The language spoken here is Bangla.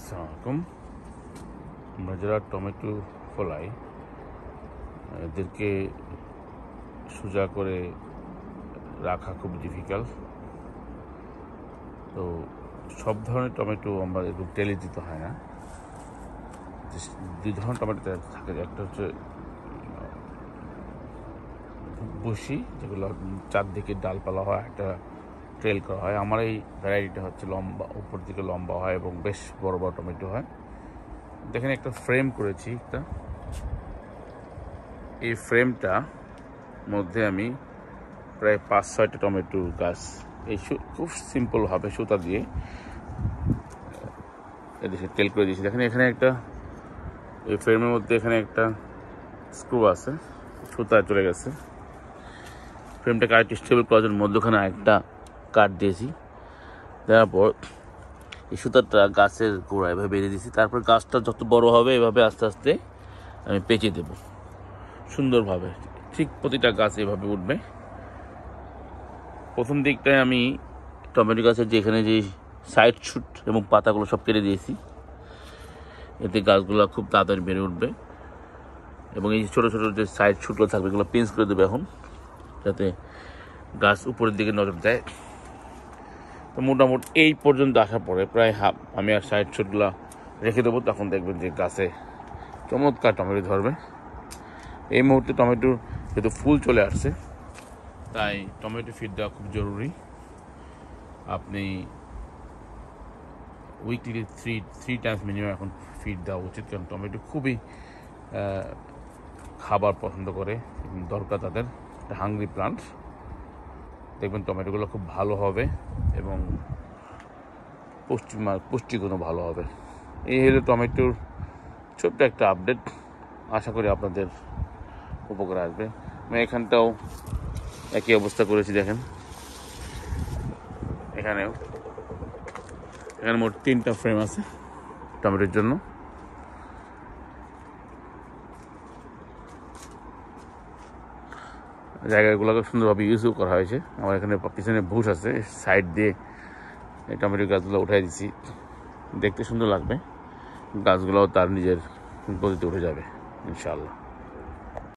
আসসালামু আলাইকুম। আমরা যারা টমেটো ফলাই এদেরকে সোজা করে রাখা খুব ডিফিকাল্ট। তো সব ধরনের টমেটো আমরা এরকম টেলে দিতে হয় না। দুই ধরনের টমেটো থাকে, একটা হচ্ছে বসি, যেগুলো চারদিকে ডালপালা হয়, একটা ট্রেল করা হয়। আমার এই ভ্যারাইটিটা হচ্ছে লম্বা, উপর দিকে লম্বা হয় এবং বেশ বড় বড় টমেটো হয়। দেখেন একটা ফ্রেম করেছি একটা, এই ফ্রেমটা মধ্যে আমি প্রায় 5-6টা টমেটো গাছ এই খুব সিম্পলভাবে সুতা দিয়ে এদিকে টেল করে দিয়েছি। দেখেন এখানে একটা, এই ফ্রেমের মধ্যে এখানে একটা স্ক্রু আছে, সুতা চলে গেছে। ফ্রেমটাকে আরেকটু স্টেবল করার জন্য মধ্যখানে একটা কাট দিয়েছি। দেওয়ার পর এই সুতাটা গাছের গোড়া এভাবে বেঁধে দিয়েছি। তারপর গাছটা যত বড় হবে এভাবে আস্তে আস্তে আমি পেঁচে দেব সুন্দরভাবে। ঠিক প্রতিটা গাছ এভাবে উঠবে। প্রথম দিকটায় আমি টমেটো গাছের যেখানে যে সাইড শুট এবং পাতাগুলো সব কেটে দিয়েছি, এতে গাছগুলো খুব তাড়াতাড়ি বেড়ে উঠবে। এবং এই ছোটো ছোটো যে সাইড শুটগুলো থাকবে এগুলো পিঞ্চ করে দেবে এখন, যাতে গাছ উপরের দিকে নজর দেয়। তো মোটামুটি এই পর্যন্ত আসার পরে প্রায় হাফ আমি আর সাইড শুটগুলো রেখে দেবো। তখন দেখবেন যে গাছে চমৎকার টমেটো ধরবে। এই মুহূর্তে টমেটোর যেহেতু ফুল চলে আসছে, তাই টমেটো ফিড দেওয়া খুব জরুরি। আপনি উইকলি থ্রি টাইমস মিনিমাম এখন ফিড দেওয়া উচিত, কারণ টমেটো খুবই খাবার পছন্দ করে, দরকার তাদের, একটা হাংরি প্লান্ট। দেখবেন টমেটোগুলো খুব ভালো হবে এবং পুষ্টিগুণও ভালো হবে। এই হলো টমেটোর ছোট্ট একটা আপডেট। আশা করি আপনাদের উপকার আসবে। আমি এখানটাও একই অবস্থা করেছি। দেখেন এখানে মোট 3টা ফ্রেম আছে টমেটোর জন্য। জায়গাগুলোকে সুন্দরভাবে ইউজও করা হয়েছে। আমার এখানে পিছনে বুশ আছে, সাইড দিয়ে এই টমেটো গাছগুলো উঠাই দিচ্ছি। দেখতে সুন্দর লাগবে, গাছগুলোও তার নিজের গতিতে উঠে যাবে ইনশাআল্লাহ।